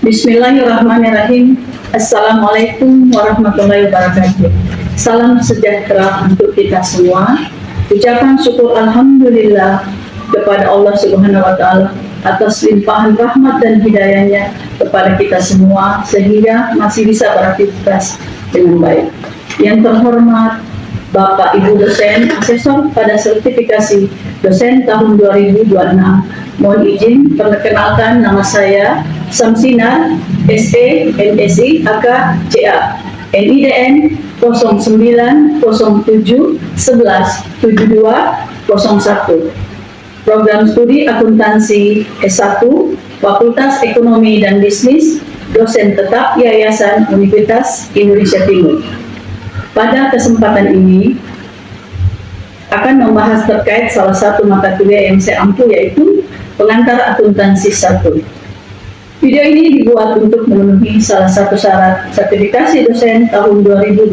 Bismillahirrahmanirrahim. Assalamualaikum warahmatullahi wabarakatuh. Salam sejahtera untuk kita semua. Ucapan syukur alhamdulillah kepada Allah Subhanahu wa taala atas limpahan rahmat dan hidayahnya kepada kita semua sehingga masih bisa beraktivitas dengan baik. Yang terhormat Bapak Ibu dosen asesor pada sertifikasi dosen tahun 2026. Mohon izin perkenalkan nama saya Samsina SE MSI AK CA NIDN 0907 11 72 01. Program studi akuntansi S1 Fakultas Ekonomi dan Bisnis, dosen tetap Yayasan Universitas Indonesia Timur. Pada kesempatan ini akan membahas terkait salah satu mata kuliah yang saya ampu, yaitu pengantar akuntansi 1. Video ini dibuat untuk memenuhi salah satu syarat sertifikasi dosen tahun 2026,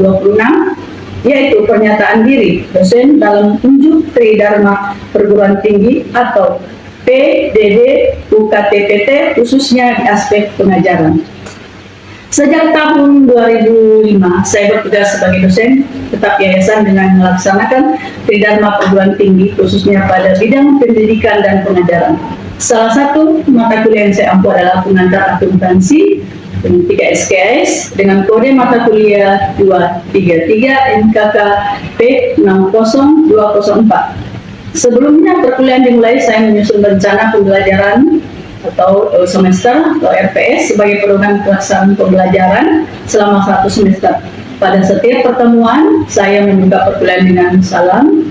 yaitu pernyataan diri dosen dalam unjuk Tridharma Perguruan Tinggi atau PDD UKTPT, khususnya di aspek pengajaran. Sejak tahun 2005, saya bertugas sebagai dosen tetap yayasan dengan melaksanakan Tridharma Perguruan Tinggi, khususnya pada bidang pendidikan dan pengajaran. Salah satu mata kuliah yang saya ampu adalah pengantar akuntansi dengan 3 SKS dengan kode mata kuliah 233 NKK P60204. Sebelumnya perkuliahan dimulai, saya menyusun rencana pembelajaran atau semester atau RPS sebagai program pelaksanaan pembelajaran selama 1 semester. Pada setiap pertemuan, saya membuka perkuliahan dengan salam,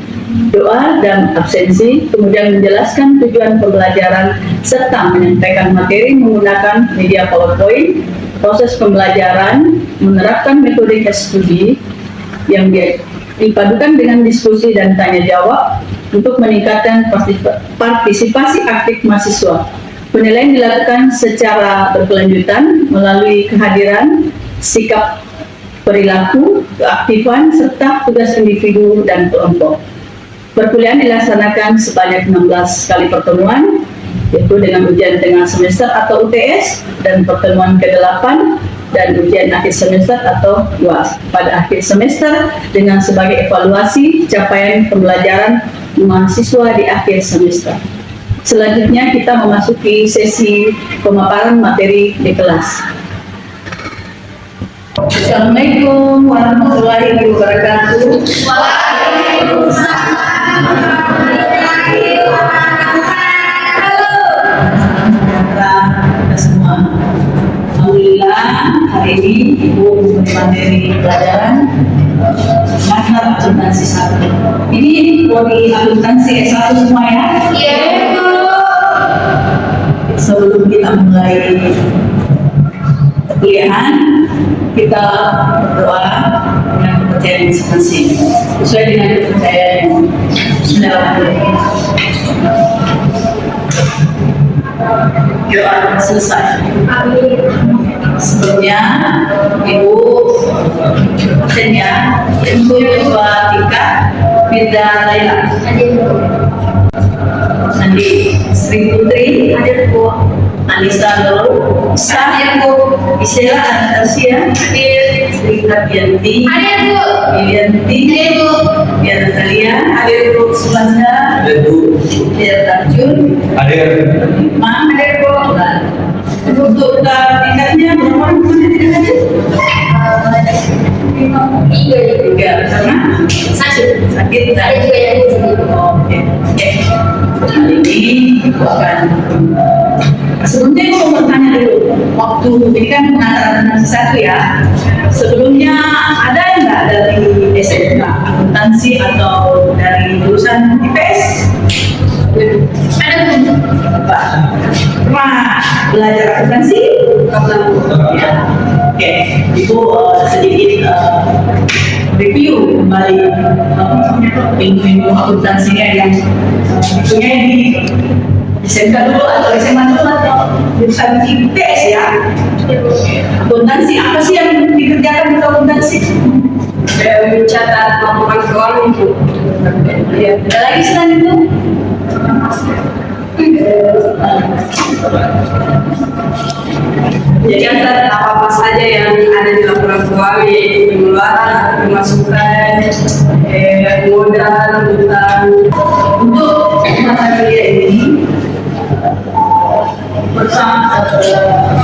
doa, dan absensi, kemudian menjelaskan tujuan pembelajaran serta menyampaikan materi menggunakan media PowerPoint. Proses pembelajaran menerapkan metode case study yang dipadukan dengan diskusi dan tanya jawab untuk meningkatkan partisipasi aktif mahasiswa. Penilaian dilakukan secara berkelanjutan melalui kehadiran, sikap perilaku, keaktifan, serta tugas individu dan kelompok. Perkuliahan dilaksanakan sebanyak 16 kali pertemuan, yaitu dengan ujian tengah semester atau UTS, dan pertemuan ke-8 dan ujian akhir semester atau UAS pada akhir semester dengan sebagai evaluasi capaian pembelajaran mahasiswa di akhir semester. Selanjutnya kita memasuki sesi pemaparan materi di kelas. Assalamualaikum warahmatullahi wabarakatuh. Waalaikumsalam warahmatullahi wabarakatuh. Semua, alhamdulillah hari ini Ibu memberi materi pelajaran pengantar akuntansi 1. Ini prodi akuntansi S1 semua ya? Iya. Sebelum kita mulai perkuliahan, kita berdoa dengan kepercayaan masing-masing sesuai dengan kepercayaan yang sudah ada. Doa selesai. Sebelumnya Ibu dosennya untuk ketua tingkat Firda Laila, Andi Sri Putri, hadir Bu. Anissa Nurul, hadir Bu. Isela Anastasia, hadir. Sri Kabianti, hadir Bu. Ilianti, hadir Bu. Biar Natalia, hadir Bu. Sulanda, hadir Bu. Biar Tarjun, hadir. Mam, hadir Bu. Untuk tingkatnya berapa orang tidak hadir? Tiga, karena sakit. Ada juga yang di sini. Oke. Kali ini aku akan sebelumnya aku mau bertanya dulu. Waktu ini kan pengantaran satu ya. Sebelumnya ada nggak dari SMK akuntansi atau dari jurusan IPS? Ada tuh. Pernah belajar akuntansi? Ya. Oke, Ibu sedikit review kembali ilmu akuntansinya yang punya di SMK dulu atau SMA dulu atau jurusan IPS ya. Akuntansi apa sih yang dikerjakan di akuntansi? Mencatat laporan keuangan Ibu. Ya, ada lagi selain itu? Jadi antara apa-apa saja yang ada di laporan keuangan, yaitu pengeluaran, pemasukan, modal, utang. Untuk mata kuliah ini bersama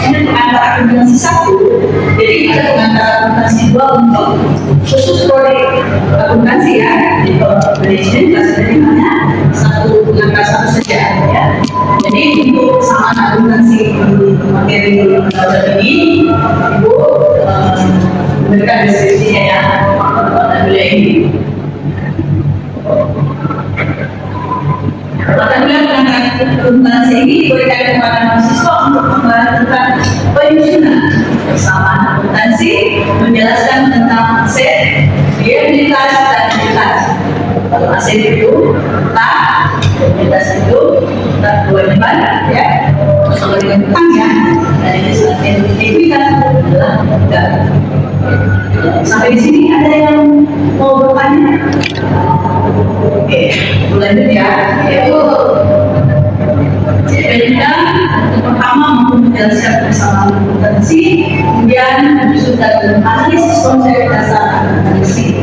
ini pengantar akuntansi 1, jadi ada pengantar akuntansi 2 untuk khusus prodi akuntansi ya. Di manajemen kelas dari mana satu pengantar 1 saja ya. Jadi untuk kesamaan akuntansi materi pendaftaran ini, Ibu memberikan deskripsinya ya mata kuliah ini. Mata kuliah pengantar akuntansi ini diberikan kepada mahasiswa untuk membahas tentang penyusunan kesamaan akuntansi, menjelaskan tentang aset, liabilitas dan entitas. Kalau aset itu utang, entitas itu kewajiban ya, sama dengan utangnya, dan entitas adalah modal. Sampai di sini ada yang mau bertanya? Oke, lanjut ya. Yaitu beda pertama menjelaskan kesamaan akuntansi, kemudian menyusun dan analisis konsep dasar akuntansi,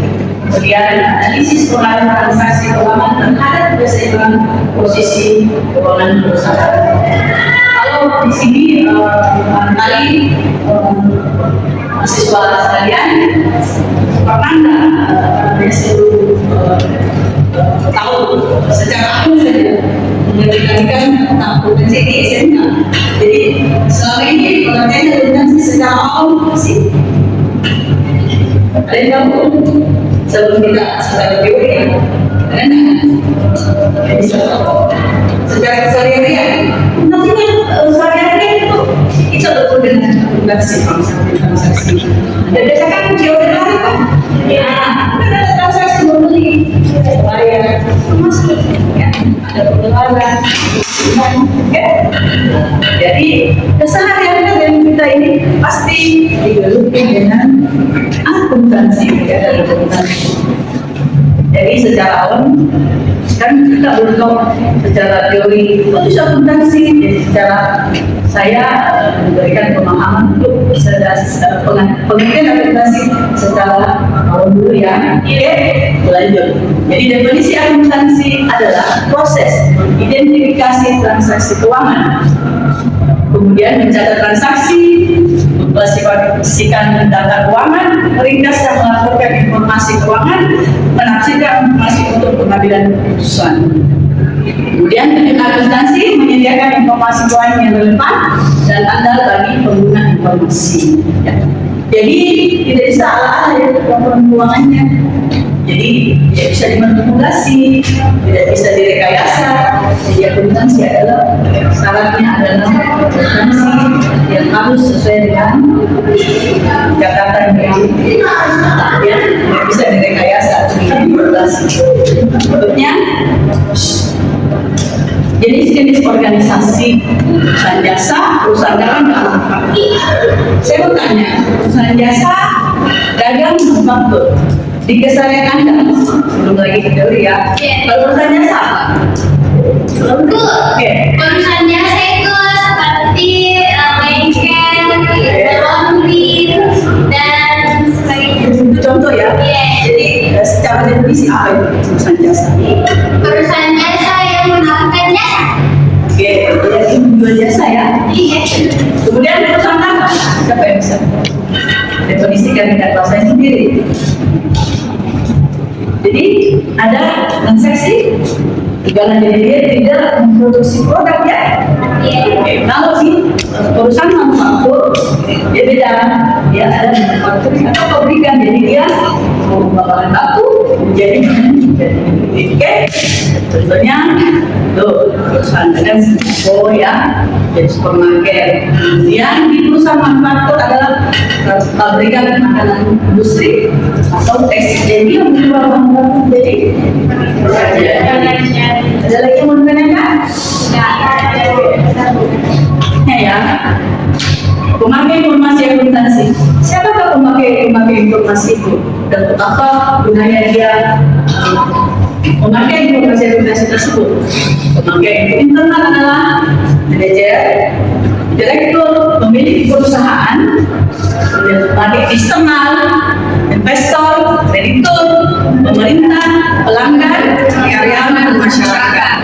kemudian analisis pengaruh transaksi keuangan terhadap keseimbangan posisi keuangan perusahaan. Kalau di sini barangkali mahasiswa sekalian pernah tahu secara umum saja mengertikan tentang akuntansi di SMA. Jadi selama ini pengertian akuntansi secara umum sih ada yang tahu sebelum kita secara teori ya, ada bisa secara keseharian. Nanti sehari-hari itu kita betul dengan akuntansi transaksi. Dan biasakan teori lain kan? Ya, ada transaksi membeli, bayar, masuk, ya, ada pengeluaran, ya. Jadi keseharian dengan kita ini pasti digeluti dengan akuntansi, ya, akuntansi. Jadi secara awam kan kita belum tahu secara teori itu akuntansi, jadi secara saya memberikan pemahaman untuk pengertian akuntansi secara awam dulu ya. Oke, lanjut. Jadi definisi akuntansi adalah proses identifikasi transaksi keuangan, kemudian mencatat transaksi, mengklasifikasikan data keuangan, meringkas dan melaporkan informasi keuangan, menafsirkan informasi untuk pengambilan keputusan. Kemudian unit akuntansi menyediakan informasi keuangan yang relevan dan andal bagi pengguna informasi. Ya. Jadi tidak bisa ala-ala ya laporan keuangannya. Jadi tidak bisa dimanipulasi, tidak bisa direkayasa. Jadi akuntansi adalah syaratnya adalah akuntansi yang harus sesuai dengan catatan yang tidak bisa direkayasa, dimanipulasi. Berikutnya jenis-jenis organisasi, perusahaan jasa, perusahaan dagang dan manufaktur. Saya mau tanya, perusahaan jasa, dagang, manufaktur di keseharian Anda, belum lagi ke teori ya. Kalau perusahaan jasa apa? Perusahaan jasa itu seperti bengkel, laundry, dan sebagainya. Itu contoh ya. Jadi secara definisi apa itu perusahaan jasa? Perusahaan jasa yang menawarkan jasa. Oke, yang menjual jasa ya. Iya. Kemudian perusahaan apa? Siapa yang bisa definisikan dengan bahasa sendiri? Jadi ada transaksi, karena jadi dia tidak memproduksi produk ya. Oke, kalau sih perusahaan manufaktur dia beda, dia ada manufaktur atau pabrikan, jadi dia mengubah bahan baku menjadi oke. Contohnya tuh perusahaan dengan Seko ya, jadi supermarket. Kemudian di perusahaan manufaktur adalah pabrikan makanan industri atau tekstil, jadi yang menjual bahan baku jadi ada lagi yang mau ditanyakan? Ya, pemakai informasi akuntansi. Siapakah pemakai informasi itu? Dan untuk apa gunanya dia memakai informasi tersebut. Pemakai internal adalah manajer, direktur, pemilik perusahaan, kemudian pemakai eksternal, investor, kreditur, pemerintah, pelanggan, karyawan, masyarakat.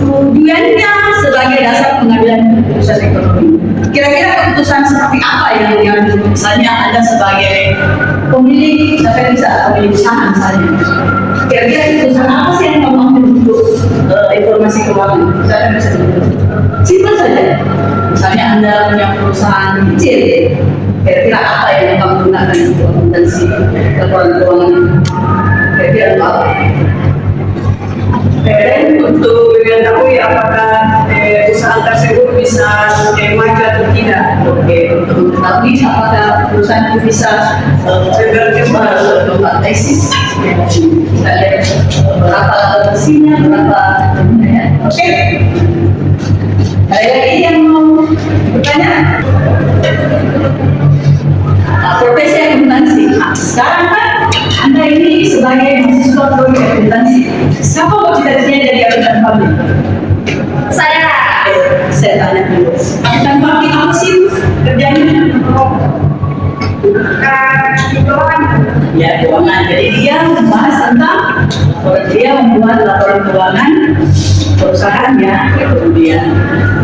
Tujuannya sebagai dasar pengambilan keputusan ekonomi. Kira-kira keputusan seperti apa yang diambil? Misalnya Anda sebagai pemilik, saya bisa pemilik usaha misalnya. Kira-kira keputusan apa sih yang kamu ambil untuk informasi keuangan? Saya bisa simpel saja. Misalnya Anda punya perusahaan kecil, kira-kira apa yang kamu gunakan untuk akuntansi laporan keuangan? Kira-kira apa? Untuk mengetahui apakah usaha tersebut bisa maju atau tidak. Oke, untuk mengetahui apakah perusahaan itu bisa berkembang tesis, kita lihat berapa bersihnya, berapa ya. Oke. Ada lagi yang mau bertanya? Profesi akuntansi. Nah, sekarang kan Anda ini sebagai mahasiswa prodi akuntansi, siapa mau cita-citanya jadi akuntan publik? Saya. Saya tanya dulu. Akuntan publik apa sih kerjanya? Ya, keuangan. Jadi dia membahas tentang dia membuat laporan keuangan perusahaannya, kemudian.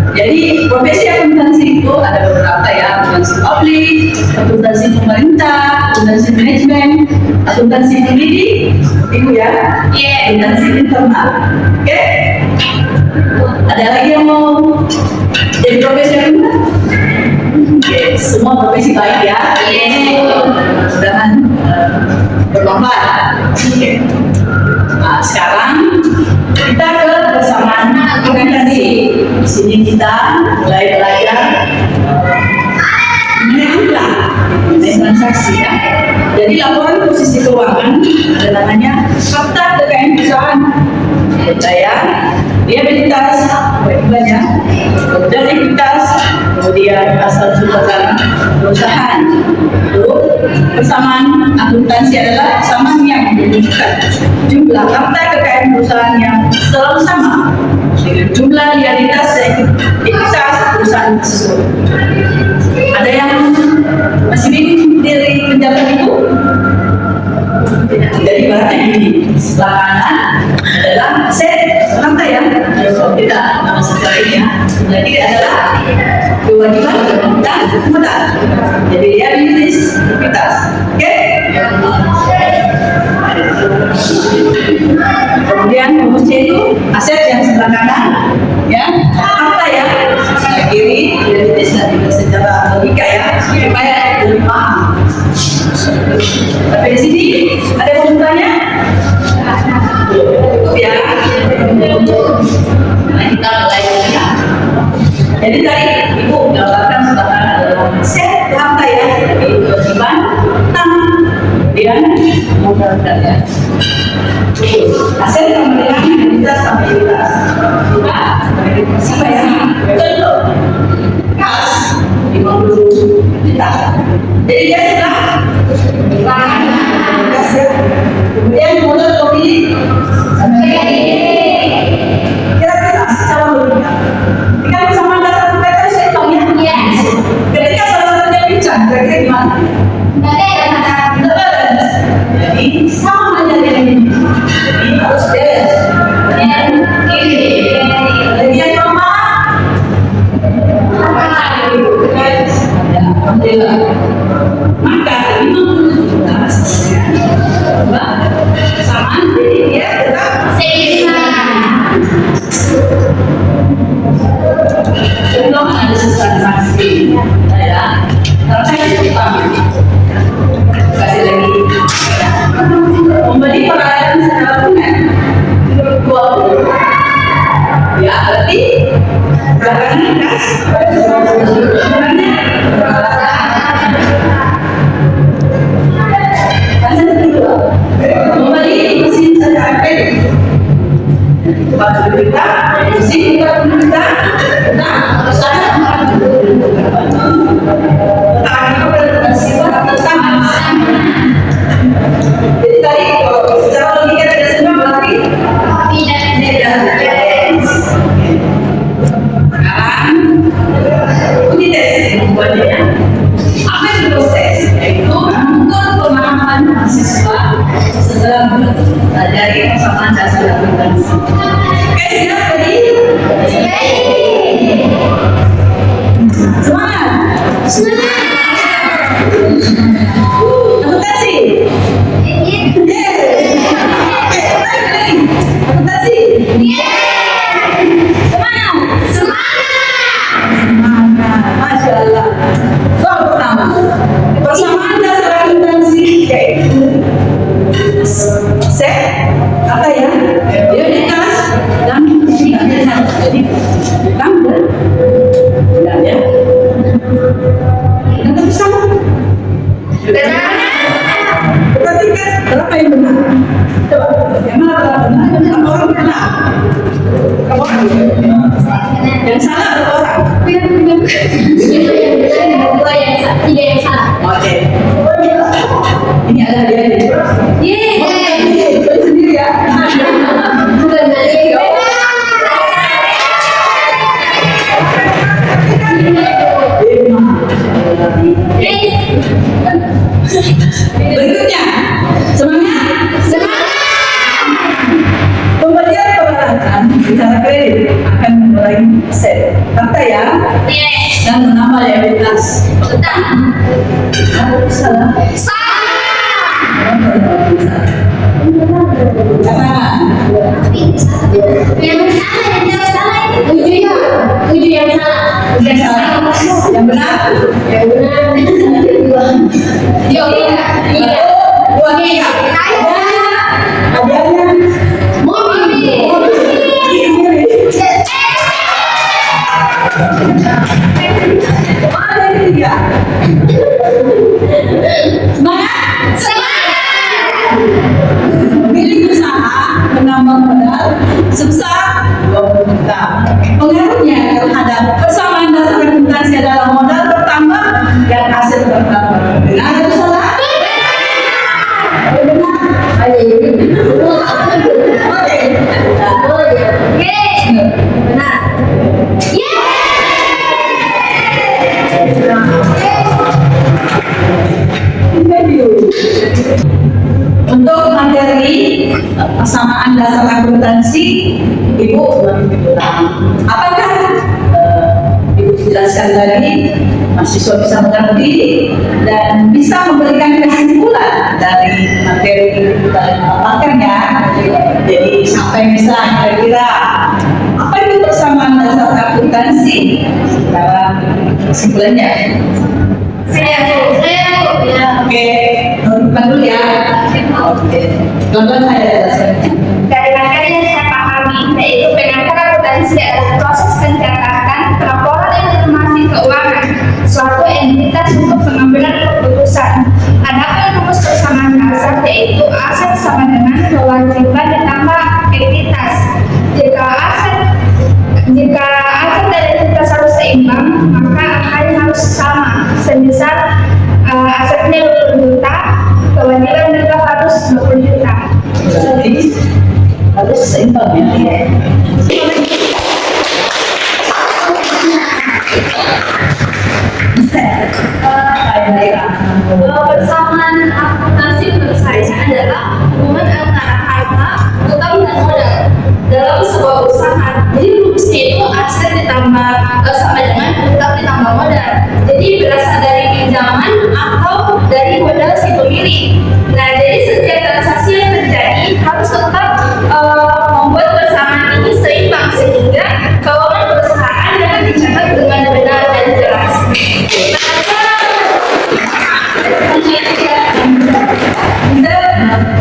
Jadi profesi akuntansi itu ada beberapa ya, akuntansi publik, akuntansi pemerintah, akuntansi manajemen, akuntansi pendidik, itu ya, akuntansi internal. Oke? Ada lagi yang mau jadi profesi akuntan? Oke, semua profesi baik ya. Mudah-mudahan bermanfaat. Oke. Nah, sekarang kita ke kebersamaan akuntansi. Di sini kita mulai belajar mengenai transaksi ya. Jadi laporan posisi keuangan ada namanya fakta kekayaan perusahaan. Percaya liabilitas, banyak, kemudian ekuitas, kemudian asal sumber perusahaan. Lalu persamaan akuntansi adalah persamaan yang menunjukkan jumlah fakta kekayaan perusahaan yang selalu sama dengan jumlah liabilitas dan ekuitas perusahaan tersebut. Ada yang masih bingung dari penjelasan itu? Jadi bahannya ini sebelah kanan adalah aset fakta ya, kalau tidak nama sejarah ini ya. Jadi adalah kewajiban dan modal. Jadi liabilitas, ekuitas. Oke? Kemudian rumusnya itu aset yang sebelah kanan ya, fakta ya, sebelah kiri liabilitas dan juga secara logika ya, supaya lebih paham. Tapi di sini ada yang mau bertanya? Cukup ya. Nah, kita mulai ya. Jadi tadi Ibu gambarkan sebagai set fakta ya, jadi kewajiban, utang, kemudian modal ya. Aset sama dengan liabilitas sama ekuitas. Juga siapa ya? Contoh, kas 50 juta. Jadi dia sudah kas ya. Kemudian modal pemilik kira-kira secara logika. Jika bersama dasar mereka saya tahu ya. Ketika salah satunya bincang, kira-kira gimana? Jadi sama aja dengan ini. Jadi harus beres. Jadi yang pertama, alhamdulillah. Maka 50 juta sama jadi dia tetap contoh analisis transaksi ya, transaksi pertama kasih lagi ya. Membeli peralatan secara tunai 20 ya, berarti barangnya kas barangnya membeli mesin secara kredit 40 juta, mesin 40 juta, nah usaha 40 juta. Terakhir bersifat sama. Jadi tadi kalau secara logika tidak semua berarti Oke, siap tadi? Semangat. Akuntansi. Akuntansi. Semangat. Semangat. Masya Allah. Soal pertama. Persamaan dasar akuntansi yaitu set apa ya? Unitas dan jadi tambah. Tidak ya? Yang bersama. Berarti kan berapa yang benar? Coba, yang mana benar? Berapa orang benar? Berapa orang? Yang salah berapa orang? Oke. Ini ada hadiahnya. Beli sendiri ya. Berikutnya, semangat. Pembelian peralatan secara kredit akan mulai set fakta ya dan menambah liabilitas. Salah. Katakan. Yang benar. Dua tiga. Hadiahnya. Ada yang tiga. Milik usaha menambah modal sebesar 20 juta. Pengaruhnya terhadap persamaan dasar akuntansi adalah modal bertambah dan aset bertambah. Benar atau salah? Untuk materi persamaan dasar akuntansi, Ibu apakah Ibu jelaskan tadi mahasiswa bisa mengerti dan bisa memberikan kesimpulan dari materi kita yang dapatkan ya. Jadi sampai bisa kira-kira apa itu persamaan dasar akuntansi? Sekarang kesimpulannya. Oke, bukan dulu ya. Oke, pelan-pelan saya jelaskan. Dari materi yang saya pahami, yaitu pengantar akuntansi adalah proses pencatatan laporan informasi keuangan suatu entitas untuk pengambilan keputusan. Adapun rumus persamaan dasar yaitu aset sama dengan kewajiban ditambah entitas. Jika aset dan entitas harus seimbang, maka angkanya harus sama. Semisal asetnya 20 juta, kewajiban juga harus 20 juta. Jadi harus seimbang ya. Persamaan akuntansi menurut saya adalah hubungan antara harta, utang dan modal dalam sebuah usaha. Jadi rumusnya itu aset ditambah sama dengan utang ditambah modal. Jadi berasal dari pinjaman atau dari modal si pemilik. Nah, jadi setiap transaksi yang terjadi harus tetap membuat persamaan ini seimbang sehingga keuangan perusahaan dapat dicatat dengan benar dan jelas.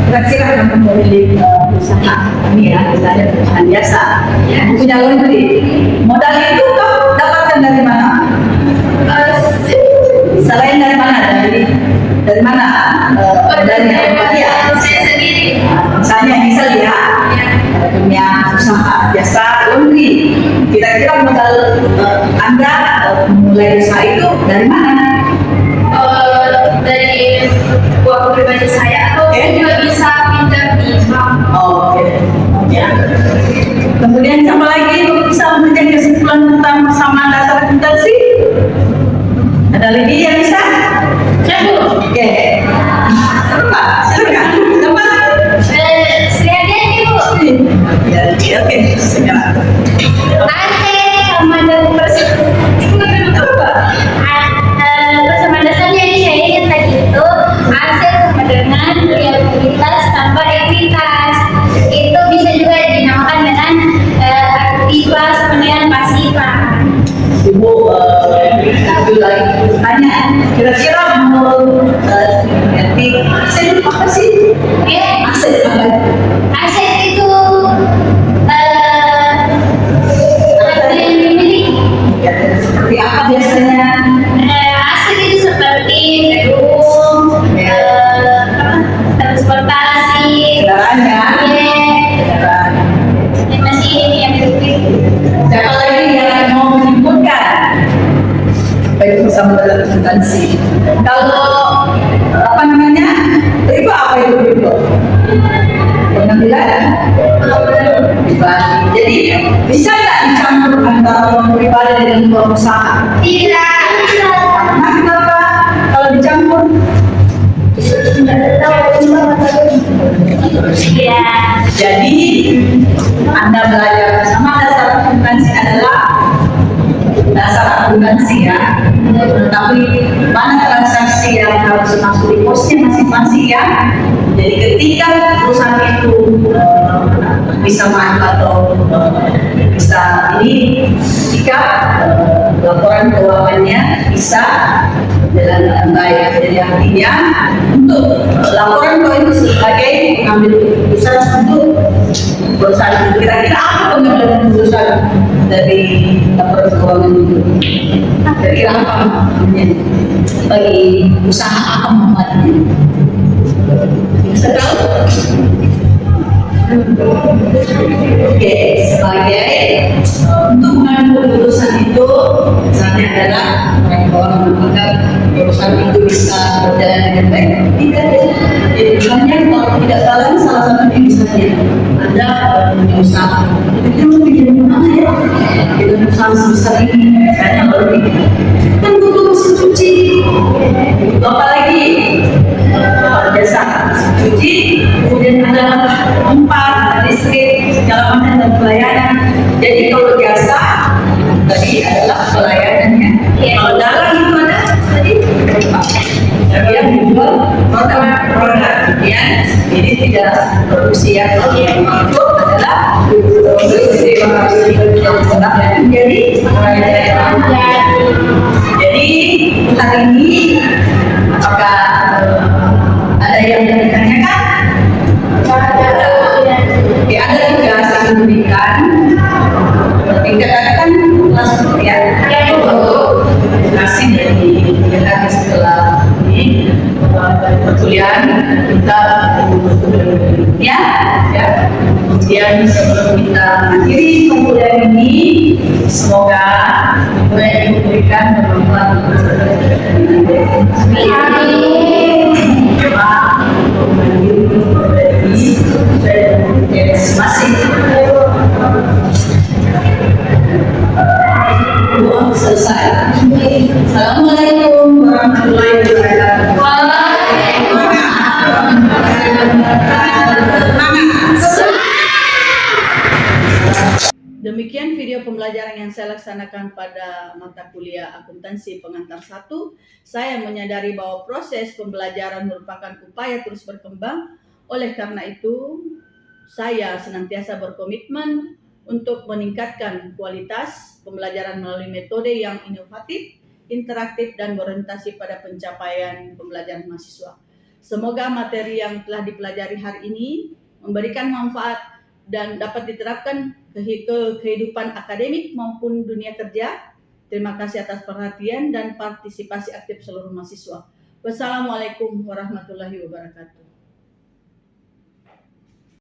Kira-kira akan memilih usaha ini ya, misalnya perusahaan biasa yang punya laundry. Modal itu kok dapatkan dari mana? Selain dari mana? Dari mana? Dari ya. Saya sendiri. Misalnya ya, punya usaha biasa laundry. Kira-kira modal Anda mulai usaha itu dari mana? Dari uang pribadi saya atau juga bisa pinjam di bank. Oke. Ya. Kemudian siapa lagi bisa memberikan kesimpulan tentang persamaan dasar akuntansi? Ada lagi yang bisa? Oke. Silakan. Tempat. Sri Hadian, Ibu. Ya. Oke, sekarang. Aset sama dengan bersama dasarnya yang saya ingat tadi itu aset sama dengan liabilitas tambah ekuitas. Itu bisa juga dinamakan dengan aktiva sama dengan pasiva. Ibu lagi tanya, kira-kira menurut nanti aset apa sih? Oke, Aset apa? aset itu apa yang dimiliki? Ya, seperti apa biasanya? Aset itu seperti gedung, transportasi, Kendaraan ya? proyek, Kendaraan. yang masih yang itu. Siapa lagi yang mau menyebutkan? Baik bersama dalam akuntansi. Kalau apa namanya? Riba apa itu riba? Pengambilan riba. Jadi bisa nggak dicampur antara uang pribadi dengan uang usaha? Tidak bisa. Karena kenapa? Kalau dicampur Iya. jadi Anda belajar bersama dasar akuntansi adalah dasar akuntansi ya. Tapi mana transaksi yang harus masuk di posnya masing-masing ya. Jadi ketika perusahaan itu bisa maju atau bisa ini, jika laporan keuangannya bisa berjalan dengan baik. Jadi artinya untuk laporan keuangan itu sebagai pengambil keputusan untuk perusahaan itu. Kira-kira apa pengambilan keputusan dari laporan keuangan itu? Kira-kira apa manfaatnya bagi usaha, apa manfaatnya? Bisa tahu? Oke, sebagai untuk mengambil keputusan itu misalnya adalah orang keuangan apakah perusahaan itu bisa berjalan dengan baik tidak ya. Jadi misalnya kalau tidak salah satunya misalnya ada punya usaha kita mau bikin mana ya kita usaha sebesar ini misalnya kalau kan butuh mesin cuci apa lagi jasa mesin cuci kemudian ada tempat ada listrik segala macam dan pelayanan. Jadi kalau jasa tadi adalah pelayanannya. Kalau dalam itu ada tadi tapi yang dijual produk ya. Jadi tidak produksi yang itu adalah produksi produk yang menjadi jadi hari ini apakah ada yang ditanyakan? Ya, ada tugas yang diberikan. Dikatakan kelas ya. Kasih dari kita setelah ini perkuliahan kita ya. Kemudian sebelum kita mengakhiri perkuliahan ini, semoga apa yang diberikan bermanfaat untuk masih selesai. Assalamualaikum warahmatullahi wabarakatuh. Demikian video pembelajaran yang saya laksanakan pada mata kuliah akuntansi pengantar 1. Saya menyadari bahwa proses pembelajaran merupakan upaya terus berkembang. Oleh karena itu, saya senantiasa berkomitmen untuk meningkatkan kualitas pembelajaran melalui metode yang inovatif, interaktif, dan berorientasi pada pencapaian pembelajaran mahasiswa. Semoga materi yang telah dipelajari hari ini memberikan manfaat dan dapat diterapkan ke kehidupan akademik maupun dunia kerja. Terima kasih atas perhatian dan partisipasi aktif seluruh mahasiswa. Wassalamualaikum warahmatullahi wabarakatuh.